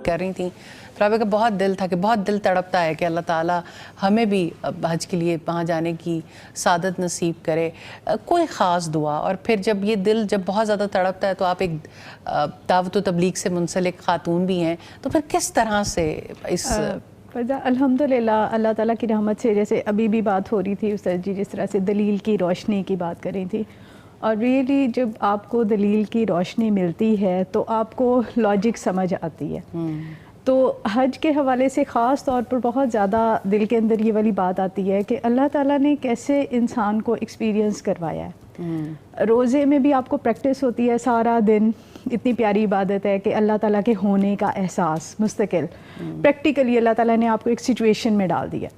کر رہی تھیں تو رابعہ کا بہت دل تھا کہ بہت دل تڑپتا ہے کہ اللہ تعالیٰ ہمیں بھی حج کے لیے وہاں جانے کی سعادت نصیب کرے. کوئی خاص دعا، اور پھر جب یہ دل جب بہت زیادہ تڑپتا ہے تو آپ ایک دعوت و تبلیغ سے منسلک خاتون بھی ہیں، تو پھر کس طرح سے اس الحمدللہ اللہ تعالیٰ کی رحمت سے، جیسے ابھی بھی بات ہو رہی تھی استاد جی جس طرح سے دلیل کی روشنی کی بات کر رہی تھی، اور ریئلی جب آپ کو دلیل کی روشنی ملتی ہے تو آپ کو لاجک سمجھ آتی ہے. تو حج کے حوالے سے خاص طور پر بہت زیادہ دل کے اندر یہ والی بات آتی ہے کہ اللہ تعالیٰ نے کیسے انسان کو ایکسپیرینس کروایا ہے. روزے میں بھی آپ کو پریکٹس ہوتی ہے سارا دن، اتنی پیاری عبادت ہے کہ اللہ تعالیٰ کے ہونے کا احساس مستقل پریکٹیکلی اللہ تعالیٰ نے آپ کو ایک سچویشن میں ڈال دیا.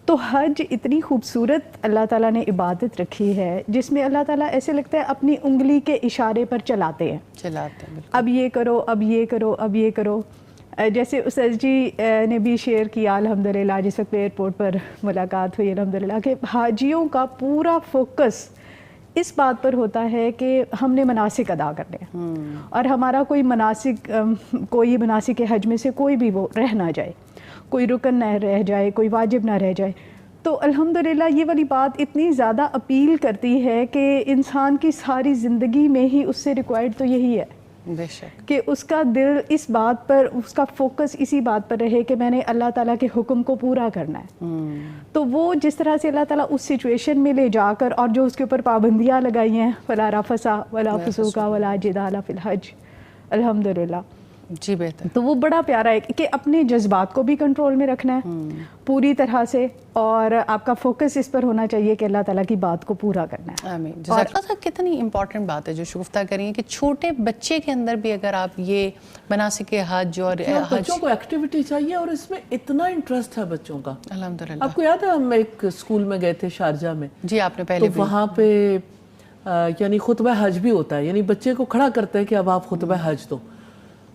تو حج اتنی خوبصورت اللہ تعالیٰ نے عبادت رکھی ہے جس میں اللہ تعالیٰ ایسے لگتا ہے اپنی انگلی کے اشارے پر چلاتے ہیں، اب یہ کرو، اب یہ کرو، اب یہ کرو. جیسے استاذ جی نے بھی شیئر کیا الحمدللہ جس وقت ایئرپورٹ پر ملاقات ہوئی الحمدللہ کہ حاجیوں کا پورا فوکس اس بات پر ہوتا ہے کہ ہم نے مناسک ادا کرنے ہیں اور ہمارا کوئی مناسک حج میں سے کوئی بھی وہ رہ نہ جائے، کوئی رکن نہ رہ جائے، کوئی واجب نہ رہ جائے. تو الحمدللہ یہ والی بات اتنی زیادہ اپیل کرتی ہے کہ انسان کی ساری زندگی میں ہی اس سے ریکوائرڈ تو یہی ہے بے شک کہ اس کا دل اس بات پر، اس کا فوکس اسی بات پر رہے کہ میں نے اللہ تعالیٰ کے حکم کو پورا کرنا ہے. تو وہ جس طرح سے اللہ تعالیٰ اس سچویشن میں لے جا کر اور جو اس کے اوپر پابندیاں لگائی ہیں وَلَا رَفَثَ وَلَا فُسُوقَ وَلَا جِدَالَ فِي الْحَجِّ الحمدللہ. جی بہتر. تو وہ بڑا پیارا ہے کہ اپنے جذبات کو بھی کنٹرول میں رکھنا ہے پوری طرح سے، اور آپ کا فوکس اس پر ہونا چاہیے کہ اللہ تعالیٰ کی بات کو پورا کرنا ہے. آمین. جزاک اللہ. کتنی امپورٹنٹ بات ہے جو شگفتہ کری ہے کہ چھوٹے بچے کے اندر بھی اگر آپ یہ مناسک حج اور بچوں کو ایکٹیویٹی چاہیے، اور اس میں اتنا انٹرسٹ ہے بچوں کا. الحمدللہ. آپ کو یاد ہے ہم ایک اسکول میں گئے تھے شارجہ میں، جی آپ نے پہلے تو وہاں پہ یعنی خطبہ حج بھی ہوتا ہے، یعنی بچے کو کھڑا کرتے ہیں کہ اب آپ خطبہ حج دو.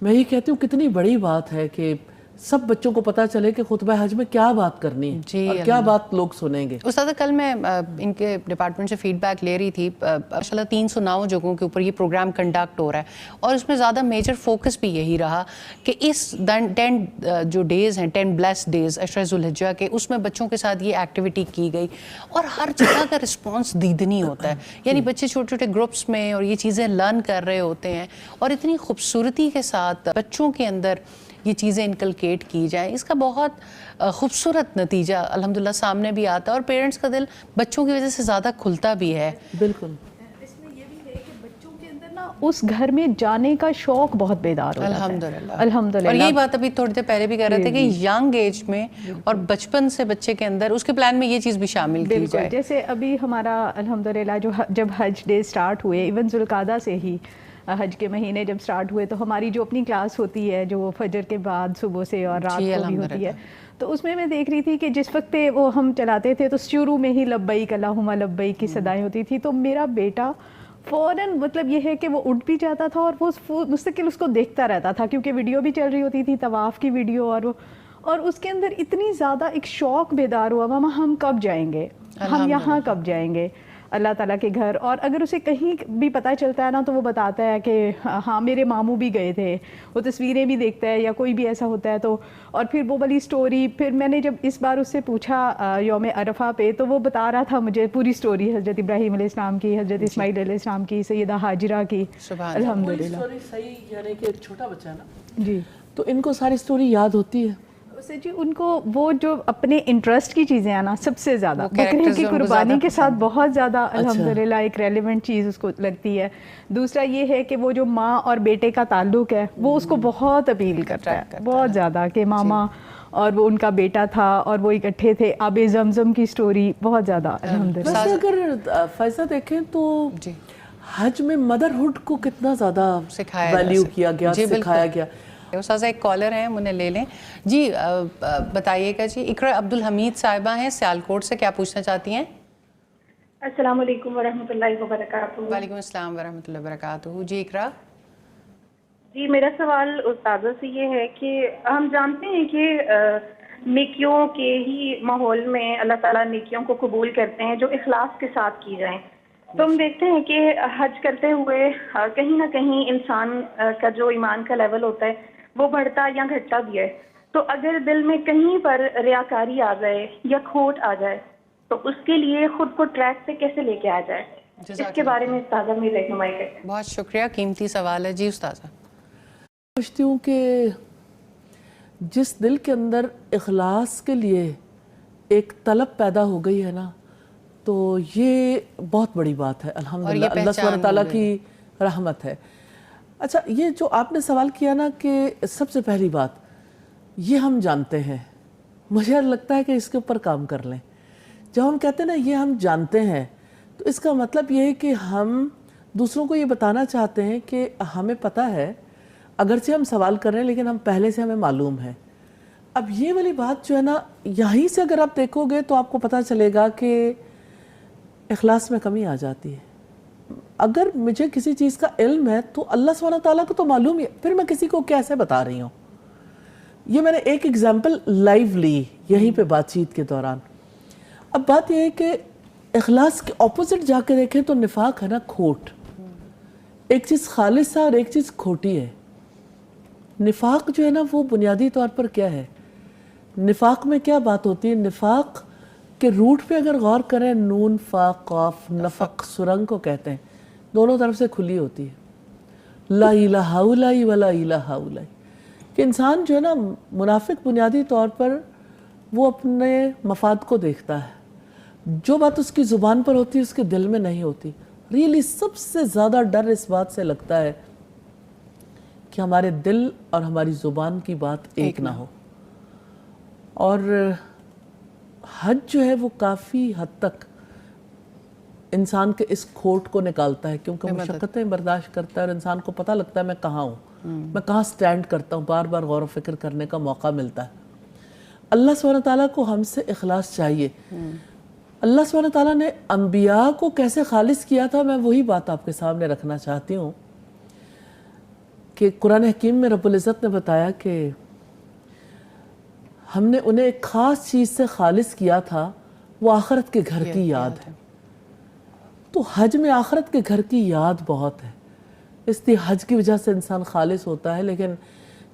میں یہ کہتی ہوں کتنی بڑی بات ہے کہ سب بچوں کو پتہ چلے کہ خطبہ حج میں کیا بات کرنی ہے اور کیا بات لوگ سنیں گے. استاد کل میں ان کے ڈپارٹمنٹ سے فیڈ بیک لے رہی تھی، ماشاءاللہ 309 جگہوں کے اوپر یہ پروگرام کنڈکٹ ہو رہا ہے، اور اس میں زیادہ میجر فوکس بھی یہی رہا کہ اس 10 جو ڈیز ہیں 10 بلیس ڈیز عشرہ ذوالحجہ کے، اس میں بچوں کے ساتھ یہ ایکٹیویٹی کی گئی اور ہر جگہ کا رسپانس دیدنی ہوتا ہے. یعنی بچے چھوٹے چھوٹے گروپس میں اور یہ چیزیں لرن کر رہے ہوتے ہیں، اور اتنی خوبصورتی کے ساتھ بچوں کے اندر یہ چیزیں انکلکیٹ کی جائیں. اس کا بہت خوبصورت نتیجہ الحمدللہ سامنے بھی آتا ہے، اور پیرنٹس کا دل بچوں کی وجہ سے زیادہ کھلتا بھی ہے. بالکل. اس میں یہ بھی ہے کہ بچوں کے اندر نا اس گھر میں جانے کا شوق بہت بیدار ہو جاتا ہے الحمدللہ. الحمدللہ. اور یہی بات ابھی تھوڑی دیر پہلے بھی کہہ رہے تھے کہ ینگ ایج میں اور بچپن سے بچے کے اندر اس کے پلان میں یہ چیز بھی شامل کی جائے. جیسے ابھی ہمارا الحمدللہ جب حج ڈے سٹارٹ ہوئے، ایون ذوالقعدہ سے ہی حج کے مہینے جب سٹارٹ ہوئے، تو ہماری جو اپنی کلاس ہوتی ہے جو فجر کے بعد صبح سے اور رات کو بھی ہوتی ہے، تو اس میں دیکھ رہی تھی کہ جس وقت پہ وہ ہم چلاتے تھے تو شروع میں ہی لبیک اللہم لبیک کی صدائیں ہوتی تھی، تو میرا بیٹا فوراً مطلب یہ ہے کہ وہ اٹھ بھی جاتا تھا اور وہ مستقل اس کو دیکھتا رہتا تھا، کیونکہ ویڈیو بھی چل رہی ہوتی تھی طواف کی ویڈیو، اور اس کے اندر اتنی زیادہ ایک شوق بیدار ہوا، ماما ہم کب جائیں گے، ہم یہاں کب جائیں گے اللہ تعالیٰ کے گھر. اور اگر اسے کہیں بھی پتہ چلتا ہے نا تو وہ بتاتا ہے کہ ہاں میرے ماموں بھی گئے تھے، وہ تصویریں بھی دیکھتا ہے یا کوئی بھی ایسا ہوتا ہے تو. اور پھر وہ والی سٹوری، پھر میں نے جب اس بار اس سے پوچھا یوم عرفہ پہ، تو وہ بتا رہا تھا مجھے پوری سٹوری حضرت ابراہیم علیہ السلام کی، حضرت اسماعیل علیہ السلام کی، سیدہ ہاجرہ کی. الحمدللہ. سٹوری صحیح، یعنی کہ چھوٹا بچہ ہے نا جی، تو ان کو ساری سٹوری یاد ہوتی ہے. جی ان کو وہ جو اپنے انٹرسٹ کی چیزیں ہیں نا سب سے زیادہ بکرے کی قربانی کے ساتھ بہت زیادہ الحمدللہ ایک ریلیونٹ چیز اس کو لگتی ہے. دوسرا یہ ہے کہ وہ جو ماں اور بیٹے کا تعلق ہے وہ اس کو بہت اپیل کرتا ہے بہت زیادہ، کہ ماما اور وہ ان کا بیٹا تھا اور وہ اکٹھے تھے. آب زمزم کی سٹوری بہت زیادہ الحمدللہ. ویسے اگر فائزہ دیکھیں تو حج میں مدرہڈ کو کتنا زیادہ ویلیو کیا گیا، سکھایا گیا. استاذہ ایک کالر ہیں، انہیں لے لیں. جی بتائیے گا. جی اقرا عبدالحمید صاحبہ ہیں سیالکوٹ سے، کیا پوچھنا چاہتی ہیں؟ السلام علیکم ورحمۃ اللہ وبرکاتہ. وعلیکم السلام ورحمۃ اللہ وبرکاتہ. جی اقرا. جی میرا سوال استاذہ سے یہ ہے کہ ہم جانتے ہیں کہ نیکیوں کے ہی ماحول میں اللہ تعالیٰ نیکیوں کو قبول کرتے ہیں جو اخلاص کے ساتھ کی جائیں. تو ہم دیکھتے ہیں کہ حج کرتے ہوئے کہیں نہ کہیں انسان کا جو ایمان کا لیول ہوتا ہے وہ بڑھتا یا گھٹتا بھی ہے. تو اگر دل میں کہیں پر ریاکاری آ جائے یا کھوٹ آ جائے تو اس کے لیے خود کو ٹریک پہ کیسے لے کے آ جائے, اس کے بارے میں استاذہ میری رہنمائی کریں. بہت شکریہ, قیمتی سوال ہے. جی استاذہ. سمجھتی ہوں کہ جس دل کے اندر اخلاص کے لیے ایک طلب پیدا ہو گئی ہے نا, تو یہ بہت بڑی بات ہے. الحمدللہ اللہ سبحانہ تعالیٰ کی رحمت ہے. اچھا, یہ جو آپ نے سوال کیا نا کہ سب سے پہلی بات یہ ہم جانتے ہیں, مجھے لگتا ہے کہ اس کے اوپر کام کر لیں. جب ہم کہتے ہیں نا یہ ہم جانتے ہیں, تو اس کا مطلب یہ ہے کہ ہم دوسروں کو یہ بتانا چاہتے ہیں کہ ہمیں پتہ ہے, اگرچہ ہم سوال کر رہے ہیں لیکن ہم پہلے سے ہمیں معلوم ہے. اب یہ والی بات جو ہے نا, یہیں سے اگر آپ دیکھو گے تو آپ کو پتہ چلے گا کہ اخلاص میں کمی آ جاتی ہے. اگر مجھے کسی چیز کا علم ہے تو اللہ سبحانہ تعالیٰ کو تو معلوم ہے, پھر میں کسی کو کیسے بتا رہی ہوں. یہ میں نے ایک ایگزامپل لائیو لی یہیں پہ بات چیت کے دوران. اب بات یہ ہے کہ اخلاص کے اپوزٹ جا کے دیکھیں تو نفاق ہے نا, کھوٹ. ایک چیز خالص ہے اور ایک چیز کھوٹی ہے. نفاق جو ہے نا وہ بنیادی طور پر کیا ہے, نفاق میں کیا بات ہوتی ہے, نفاق کے روٹ پہ اگر غور کریں, نون فا قاف نفق سرنگ کو کہتے ہیں, دونوں طرف سے کھلی ہوتی ہے. لا الہ الا ولا الہ الا, کہ انسان جو ہے نا منافق بنیادی طور پر وہ اپنے مفاد کو دیکھتا ہے. جو بات اس کی زبان پر ہوتی ہے اس کے دل میں نہیں ہوتی. ریئلی سب سے زیادہ ڈر اس بات سے لگتا ہے کہ ہمارے دل اور ہماری زبان کی بات ایک نہ ہو. اور حج جو ہے وہ کافی حد تک انسان کے اس کھوٹ کو نکالتا ہے, کیونکہ مشقتیں برداشت کرتا ہے اور انسان کو پتہ لگتا ہے میں کہاں ہوں, میں کہاں سٹینڈ کرتا ہوں, بار بار غور و فکر کرنے کا موقع ملتا ہے. اللہ سبحانہ تعالیٰ کو ہم سے اخلاص چاہیے. اللہ سبحانہ تعالیٰ نے انبیاء کو کیسے خالص کیا تھا, میں وہی بات آپ کے سامنے رکھنا چاہتی ہوں کہ قرآن حکیم میں رب العزت نے بتایا کہ ہم نے انہیں ایک خاص چیز سے خالص کیا تھا, وہ آخرت کے گھر کی یاد ہے. تو حج میں آخرت کے گھر کی یاد بہت ہے, اس لیے حج کی وجہ سے انسان خالص ہوتا ہے. لیکن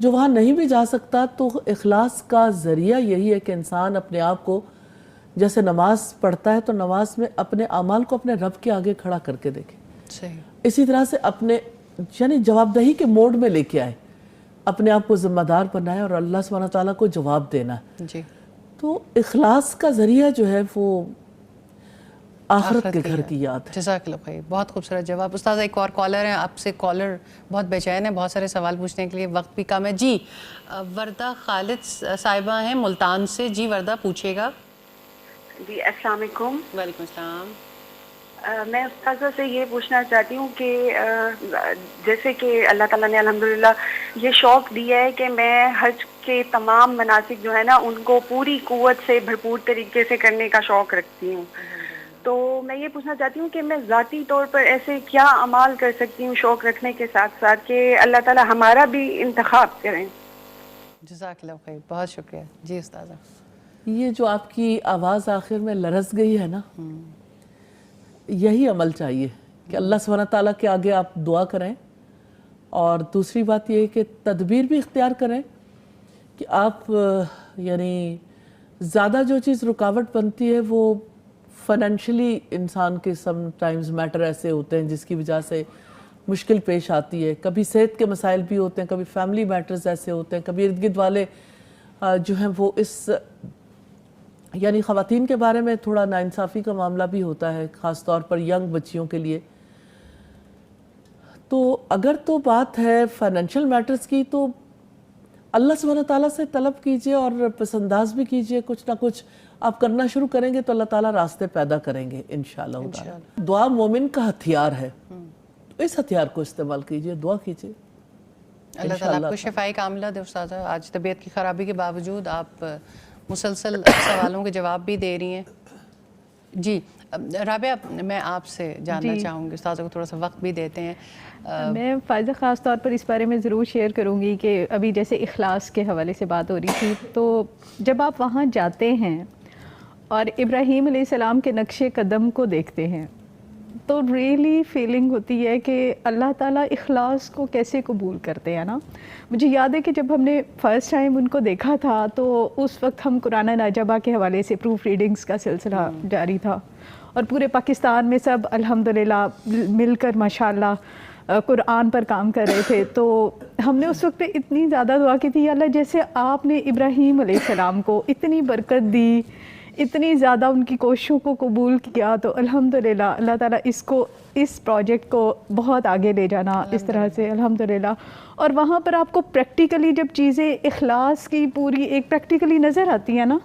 جو وہاں نہیں بھی جا سکتا تو اخلاص کا ذریعہ یہی ہے کہ انسان اپنے آپ کو, جیسے نماز پڑھتا ہے تو نماز میں اپنے اعمال کو اپنے رب کے آگے کھڑا کر کے دیکھے. اسی طرح سے اپنے یعنی جواب دہی کے موڈ میں لے کے آئے, اپنے آپ کو ذمہ دار بنائے اور اللہ سبحانہ تعالیٰ کو جواب دینا ہے. جی. تو اخلاص کا ذریعہ جو ہے وہ آخرت کے گھر کی یاد ہے. جزاک اللہ خیر, بہت خوبصورت جواب. استاذ ایک اور کالر ہیں, آپ سے کالر بہت بے چین ہے, بہت سارے سوال پوچھنے کے لیے وقت بھی کم ہے. جی وردہ خالد صاحبہ ہیں ملتان سے. جی وردہ پوچھیے گا. جی السلام علیکم. وعلیکم السلام. میں استاذہ سے یہ پوچھنا چاہتی ہوں کہ جیسے کہ اللہ تعالیٰ نے الحمدللہ یہ شوق دیا ہے کہ میں حج کے تمام مناسک جو ہے نا ان کو پوری قوت سے بھرپور طریقے سے کرنے کا شوق رکھتی ہوں. تو میں یہ پوچھنا چاہتی ہوں کہ میں ذاتی طور پر ایسے کیا اعمال کر سکتی ہوں شوق رکھنے کے ساتھ ساتھ کہ اللہ تعالیٰ ہمارا بھی انتخاب کریں. جزاک اللہ خیر, بہت شکریہ. جی استاذہ. یہ جو آپ کی آواز آخر میں لرز گئی ہے نا, یہی عمل چاہیے کہ اللہ سبحانہ تعالیٰ کے آگے آپ دعا کریں. اور دوسری بات یہ ہے کہ تدبیر بھی اختیار کریں کہ آپ یعنی زیادہ جو چیز رکاوٹ بنتی ہے وہ فائنینشلی انسان کے سم ٹائمز میٹر ایسے ہوتے ہیں جس کی وجہ سے مشکل پیش آتی ہے. کبھی صحت کے مسائل بھی ہوتے ہیں, کبھی فیملی میٹرز ایسے ہوتے ہیں, کبھی ارد گرد والے جو ہیں وہ اس یعنی خواتین کے بارے میں تھوڑا ناانصافی کا معاملہ بھی ہوتا ہے, خاص طور پر ینگ بچیوں کے لیے. تو اگر تو بات ہے فائنینشیل میٹرز کی تو اللہ سبحانہ تعالیٰ سے طلب کیجئے اور پسنداز بھی کیجئے. کچھ نہ کچھ آپ کرنا شروع کریں گے تو اللہ تعالیٰ راستے پیدا کریں گے انشاءاللہ. دعا مومن کا ہتھیار ہے, تو اس ہتھیار کو استعمال کیجئے, دعا کیجئے. اللہ تعالیٰ آپ کو شفائی کاملہ دے. استاذہ آج طبیعت کی خرابی کے باوجود آپ مسلسل سوالوں کے جواب بھی دے رہی ہیں. جی رابعہ, میں آپ سے جاننا چاہوں گی, استاذہ کو تھوڑا سا وقت بھی دیتے ہیں. میں فائزہ خاص طور پر اس بارے میں ضرور شیئر کروں گی کہ ابھی جیسے اخلاص کے حوالے سے بات ہو رہی تھی, تو جب آپ وہاں جاتے ہیں اور ابراہیم علیہ السلام کے نقش قدم کو دیکھتے ہیں تو ریئلی فیلنگ ہوتی ہے کہ اللہ تعالیٰ اخلاص کو کیسے قبول کرتے ہیں نا. مجھے یاد ہے کہ جب ہم نے فرسٹ ٹائم ان کو دیکھا تھا تو اس وقت ہم قرآن ناجبہ کے حوالے سے پروف ریڈنگز کا سلسلہ جاری تھا اور پورے پاکستان میں سب الحمدللہ مل کر ماشاءاللہ قرآن پر کام کر رہے تھے. تو ہم نے اس وقت پہ اتنی زیادہ دعا کی تھی، یا اللہ جیسے آپ نے ابراہیم علیہ السلام کو اتنی برکت دی، اتنی زیادہ ان کی کوششوں کو قبول کیا، تو الحمدللہ اللہ تعالیٰ اس پروجیکٹ کو بہت آگے لے جانا اس طرح سے الحمدللہ. اور وہاں پر آپ کو پریکٹیکلی جب چیزیں اخلاص کی پوری ایک پریکٹیکلی نظر آتی ہیں نا،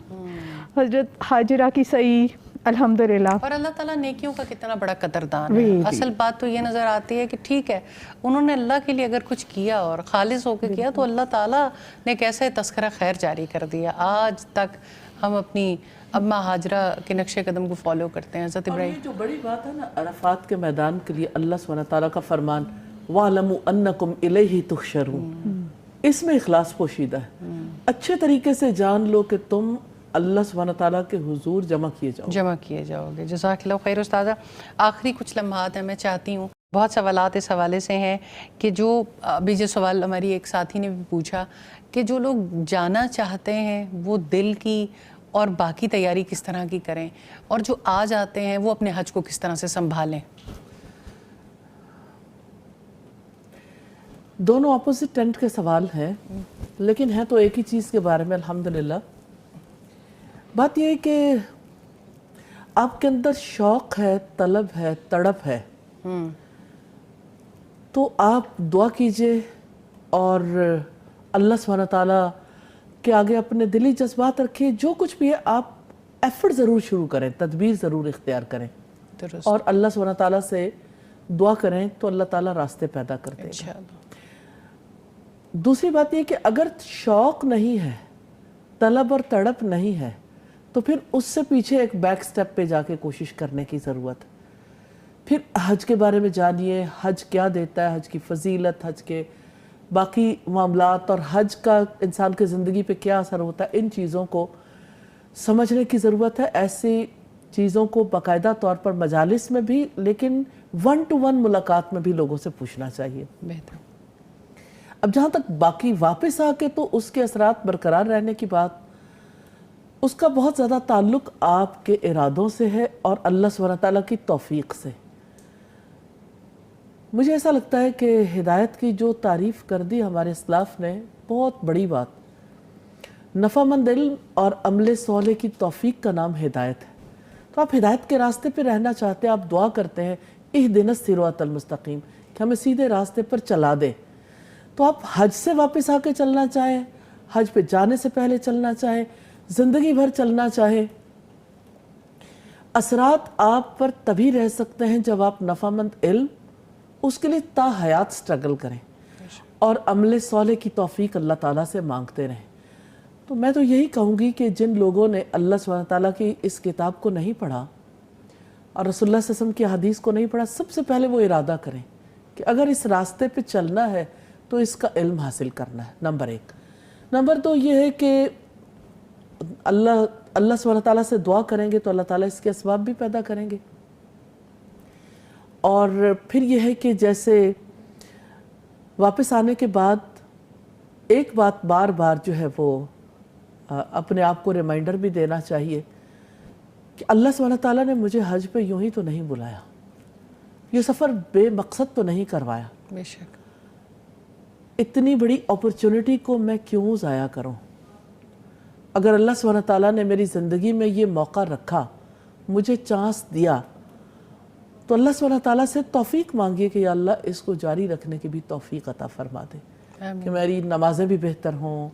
حضرت ہاجرہ کی صحیح الحمدللہ. اور اللہ تعالیٰ نیکیوں کا کتنا بڑا قدردان ہے. اصل بات تو یہ نظر آتی ہے کہ ٹھیک ہے انہوں نے اللہ کے لیے اگر کچھ کیا اور خالص ہو کے کیا تو اللہ تعالیٰ نے کیسے تذکرہ خیر جاری کر دیا. آج تک ہم اپنی اماں ہاجرہ کے نقش قدم کو فالو کرتے ہیں. حضرت اور ابراہیم یہ جو بڑی بات ہے نا عرفات کے میدان کے لیے اللہ سبحانہ تعالیٰ کا فرمان وَاعْلَمُوا أَنَّكُمْ إِلَيْهِ تُحْشَرُونَ، اس میں اخلاص پوشیدہ ہے. اچھے طریقے سے جان لو کہ تم اللہ سبحانہ تعالیٰ کے حضور جمع کیے جاؤ گے. جزاک اللہ خیر استاذہ. آخری کچھ لمحات ہیں، میں چاہتی ہوں، بہت سوالات اس حوالے سے ہیں کہ جو ابھی جو سوال ہماری ایک ساتھی نے بھی پوچھا کہ جو لوگ جانا چاہتے ہیں وہ دل کی اور باقی تیاری کس طرح کی کریں، اور جو آ جاتے ہیں وہ اپنے حج کو کس طرح سے سنبھالیں. دونوں اپوزٹ ٹینٹ کے سوال ہیں لیکن ہیں تو ایک ہی چیز کے بارے میں الحمدللہ. بات یہ ہے کہ آپ کے اندر شوق ہے، طلب ہے، تڑپ ہے، تو آپ دعا کیجئے اور اللہ سبحانہ تعالیٰ کے آگے اپنے دلی جذبات رکھیں. جو کچھ بھی ہے آپ ایفرٹ ضرور شروع کریں، تدبیر ضرور اختیار کریں اور اللہ سبحانہ تعالیٰ سے دعا کریں تو اللہ تعالیٰ راستے پیدا کرتے ہیں. دوسری بات یہ کہ اگر شوق نہیں ہے، طلب اور تڑپ نہیں ہے تو پھر اس سے پیچھے ایک بیک سٹیپ پہ جا کے کوشش کرنے کی ضرورت ہے. پھر حج کے بارے میں جانیے، حج کیا دیتا ہے، حج کی فضیلت، حج کے باقی معاملات اور حج کا انسان کی زندگی پہ کیا اثر ہوتا ہے، ان چیزوں کو سمجھنے کی ضرورت ہے. ایسی چیزوں کو باقاعدہ طور پر مجالس میں بھی لیکن 1-to-1 ملاقات میں بھی لوگوں سے پوچھنا چاہیے. بہتر. اب جہاں تک باقی واپس آ کے تو اس کے اثرات برقرار رہنے کی بات، اس کا بہت زیادہ تعلق آپ کے ارادوں سے ہے اور اللہ سبحانہ تعالیٰ کی توفیق سے. مجھے ایسا لگتا ہے کہ ہدایت کی جو تعریف کر دی ہمارے اسلاف نے، بہت بڑی بات. نفع مند علم اور عمل صالح کی توفیق کا نام ہدایت ہے. تو آپ ہدایت کے راستے پہ رہنا چاہتے ہیں، آپ دعا کرتے ہیں اہدنا الصراط المستقیم کہ ہمیں سیدھے راستے پر چلا دے. تو آپ حج سے واپس آ کے چلنا چاہیں، حج پہ جانے سے پہلے چلنا چاہیں، زندگی بھر چلنا چاہیں، اثرات آپ پر تبھی رہ سکتے ہیں جب آپ نفع مند علم اس کے لیے تا حیات سٹرگل کریں اور عمل صالح کی توفیق اللہ تعالیٰ سے مانگتے رہیں. تو میں تو یہی کہوں گی کہ جن لوگوں نے اللہ سبحانہ تعالیٰ کی اس کتاب کو نہیں پڑھا اور رسول اللہ صلی اللہ علیہ وسلم کی حدیث کو نہیں پڑھا، سب سے پہلے وہ ارادہ کریں کہ اگر اس راستے پہ چلنا ہے تو اس کا علم حاصل کرنا ہے. نمبر 1. نمبر 2 یہ ہے کہ اللہ سبحانہ تعالیٰ سے دعا کریں گے تو اللہ تعالیٰ اس کے اسباب بھی پیدا کریں گے. اور پھر یہ ہے کہ جیسے واپس آنے کے بعد ایک بات بار بار جو ہے وہ اپنے آپ کو ریمائنڈر بھی دینا چاہیے کہ اللہ سبحانہ تعالیٰ نے مجھے حج پہ یوں ہی تو نہیں بلایا، یہ سفر بے مقصد تو نہیں کروایا. بے شک. اتنی بڑی اپرچونٹی کو میں کیوں ضائع کروں؟ اگر اللہ سبحانہ تعالیٰ نے میری زندگی میں یہ موقع رکھا، مجھے چانس دیا، تو اللہ سبحانہ تعالیٰ سے توفیق مانگیے کہ یا اللہ اس کو جاری رکھنے کی بھی توفیق عطا فرما دے. کہ میری نمازیں بھی بہتر ہوں،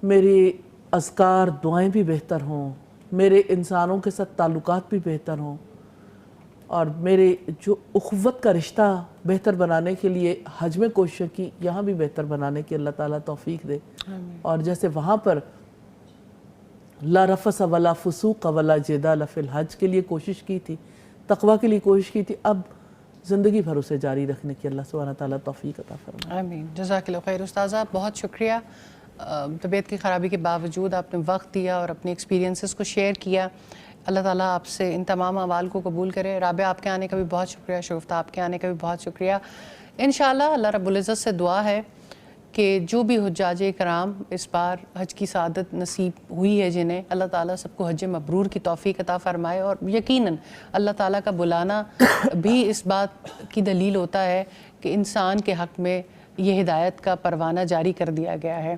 میری اذکار دعائیں بھی بہتر ہوں، میرے انسانوں کے ساتھ تعلقات بھی بہتر ہوں، اور میرے جو اخوت کا رشتہ بہتر بنانے کے لیے حج میں کوشش کی، یہاں بھی بہتر بنانے کی اللہ تعالیٰ توفیق دے. اور جیسے وہاں پر لا رفث ولا فسوق ولا جدال فی الحج کے لیے کوشش کی تھی، تقوی کے لیے کوشش کی تھی، اب زندگی بھر اسے جاری رکھنے کی اللہ سبحانہ تعالیٰ توفیق عطا فرمائے. آمین. جزاک اللہ خیر استاذہ، بہت شکریہ. طبیعت کی خرابی کے باوجود آپ نے وقت دیا اور اپنے ایکسپیرینسز کو شیئر کیا. اللہ تعالیٰ آپ سے ان تمام اعمال کو قبول کرے. رابعہ آپ کے آنے کا بھی بہت شکریہ, شگفتہ آپ کے آنے کا بھی بہت شکریہ. انشاءاللہ اللہ رب العزت سے دعا ہے کہ جو بھی حجاج کرام اس بار حج کی سعادت نصیب ہوئی ہے جنہیں, اللہ تعالیٰ سب کو حج مبرور کی توفیق عطا فرمائے. اور یقیناً اللہ تعالیٰ کا بلانا بھی اس بات کی دلیل ہوتا ہے کہ انسان کے حق میں یہ ہدایت کا پروانہ جاری کر دیا گیا ہے.